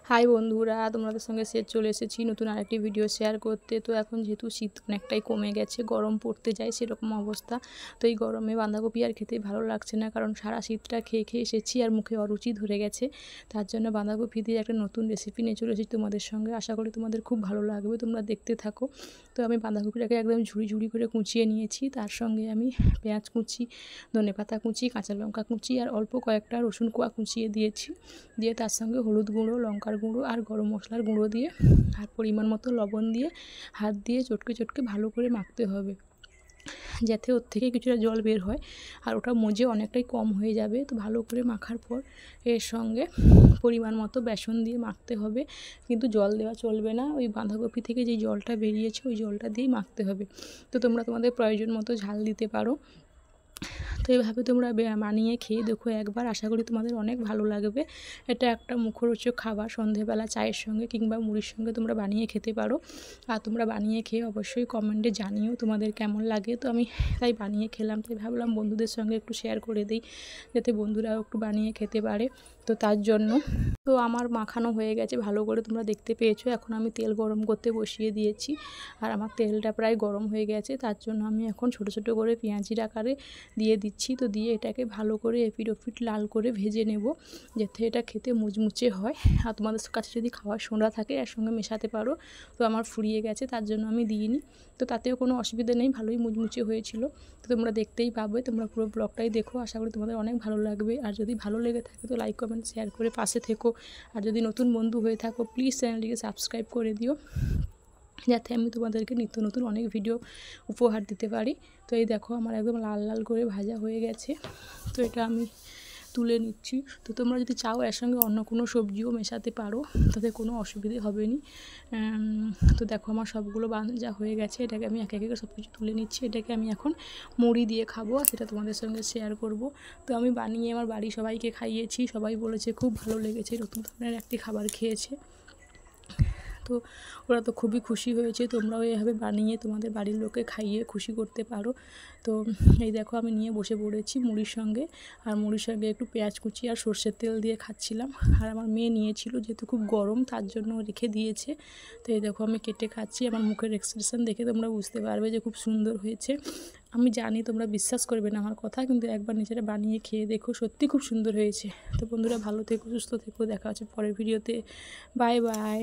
High বন্ধুরা, তোমাদের সঙ্গে চলে এসেছি নতুন আরেকটি ভিডিও শেয়ার করতে। তো এখন যেহেতু শীত অনেকটাই কমে গেছে, গরম পড়তে যায় সেরকম অবস্থা। তো এই গরমে বাঁধাকপি আর খেতে ভালো লাগছে না, কারণ সারা শীতটা খেয়ে খেয়ে এসেছি আর মুখে অরুচি ধরে গেছে। তার জন্য বাঁধাকপি দিয়ে একটা নতুন রেসিপি নিয়ে চলে এসেছি তোমাদের সঙ্গে। আশা করি তোমাদের খুব ভালো লাগবে, তোমরা দেখতে থাকো। তো আমি বাঁধাকপিটাকে একদম ঝুড়ি ঝুড়ি করে কুচিয়ে নিয়েছি। তার সঙ্গে আমি পেঁয়াজ কুচি, ধনেপাতা কুচি, কাঁচা লঙ্কা কুচি আর অল্প কয়েকটা রসুন কোয়া কুচিয়ে দিয়েছি। দিয়ে তার সঙ্গে হলুদ গুঁড়ো, লঙ্কার গুঁড়ো আর গরম মশলার গুঁড়ো দিয়ে আর পরিমাণ মতো লবণ দিয়ে হাত দিয়ে চটকে চটকে ভালো করে মাখতে হবে, যাতে ওর থেকে কিছুটা জল বের হয় আর ওটা মজে অনেকটাই কম হয়ে যাবে। তো ভালো করে মাখার পর এর সঙ্গে পরিমাণ মতো বেসন দিয়ে মাখতে হবে, কিন্তু জল দেওয়া চলবে না। ওই বাঁধাকপি থেকে যেই জলটা বেরিয়েছে ওই জলটা দিয়েই মাখতে হবে। তো তোমরা তোমাদের প্রয়োজন মতো ঝাল দিতে পারো। তো এইভাবে তোমরা বানিয়ে খেয়ে দেখো একবার, আশা করি তোমাদের অনেক ভালো লাগবে। এটা একটা মুখরোচক খাবার, সন্ধেবেলা চায়ের সঙ্গে কিংবা মুড়ির সঙ্গে তোমরা বানিয়ে খেতে পারো। আর তোমরা বানিয়ে খেয়ে অবশ্যই কমেন্টে জানিও তোমাদের কেমন লাগে। তো আমি তাই বানিয়ে খেলাম, তাই ভাবলাম বন্ধুদের সঙ্গে একটু শেয়ার করে দিই, যাতে বন্ধুরাও একটু বানিয়ে খেতে পারে। তো তার জন্য তো আমার মাখানো হয়ে গেছে ভালো করে, তোমরা দেখতে পেয়েছো। এখন আমি তেল গরম করতে বসিয়ে দিয়েছি আর আমার তেলটা প্রায় গরম হয়ে গেছে। তার জন্য আমি এখন ছোটো ছোটো করে পেঁয়াজির আকারে দিয়ে দিচ্ছি। তো দিয়ে এটাকে ভালো করে এপিট ওপিট লাল করে ভেজে নেব, যাতে এটা খেতে মুচমুচে হয়। আর তোমাদের কাছে যদি খাওয়ার সোডা থাকে এর সঙ্গে মেশাতে পারো। তো আমার ফুরিয়ে গেছে, তার জন্য আমি দিইনি। তো তাতেও কোনো অসুবিধা নেই, ভালোই মুচমুচে হয়েছিল। তো তোমরা দেখতেই পাবে, তোমরা পুরো ব্লগটাই দেখো, আশা করি তোমাদের অনেক ভালো লাগবে। আর যদি ভালো লেগে থাকে তো লাইক কমেন্ট শেয়ার করে পাশে থেকো। আর যদি নতুন বন্ধু হয়ে থাকো প্লিজ চ্যানেলটিকে সাবস্ক্রাইব করে দিও, যাতে আমি তোমাদেরকে নিত্য নতুন অনেক ভিডিও উপহার দিতে পারি। তো এই দেখো আমার একদম লাল লাল করে ভাজা হয়ে গেছে। তো এটা আমি তুলে নিচ্ছি। তো তোমরা যদি চাও এর সঙ্গে অন্য কোনো সবজিও মেশাতে পারো, তাতে কোনো অসুবিধে হবে না। তো দেখো আমার সবগুলো ভাজা হয়ে গেছে, এটাকে আমি একে একে সব কিছু তুলে নিচ্ছি। এটাকে আমি এখন মুড়ি দিয়ে খাবো আর সেটা তোমাদের সঙ্গে শেয়ার করব। তো আমি বানিয়ে আমার বাড়ির সবাইকে খাইয়েছি, সবাই বলেছে খুব ভালো লেগেছে, নতুন ধরনের একটি খাবার খেয়েছে। তো ওরা তো খুবই খুশি হয়েছে। তোমরাও এভাবে বানিয়ে তোমাদের বাড়ির লোককে খাইয়ে খুশি করতে পারো। তো এই দেখো আমি নিয়ে বসে পড়েছি মুড়ির সঙ্গে, আর মুড়ির সঙ্গে একটু পেঁয়াজ কুচি আর সর্ষের তেল দিয়ে খাচ্ছিলাম। আর আমার মেয়ে নিয়েছিল, যেহেতু খুব গরম তার জন্য রেখে দিয়েছে। তো এই দেখো আমি কেটে খাচ্ছি, আমার মুখের এক্সপ্রেশন দেখে তোমরা বুঝতে পারবে যে খুব সুন্দর হয়েছে। আমি জানি তোমরা বিশ্বাস করবে না আমার কথা, কিন্তু একবার নিজেরা বানিয়ে খেয়ে দেখো, সত্যি খুব সুন্দর হয়েছে। তো বন্ধুরা ভালো থেকো, সুস্থ থেকো, দেখা হচ্ছে পরের ভিডিওতে। Bye bye.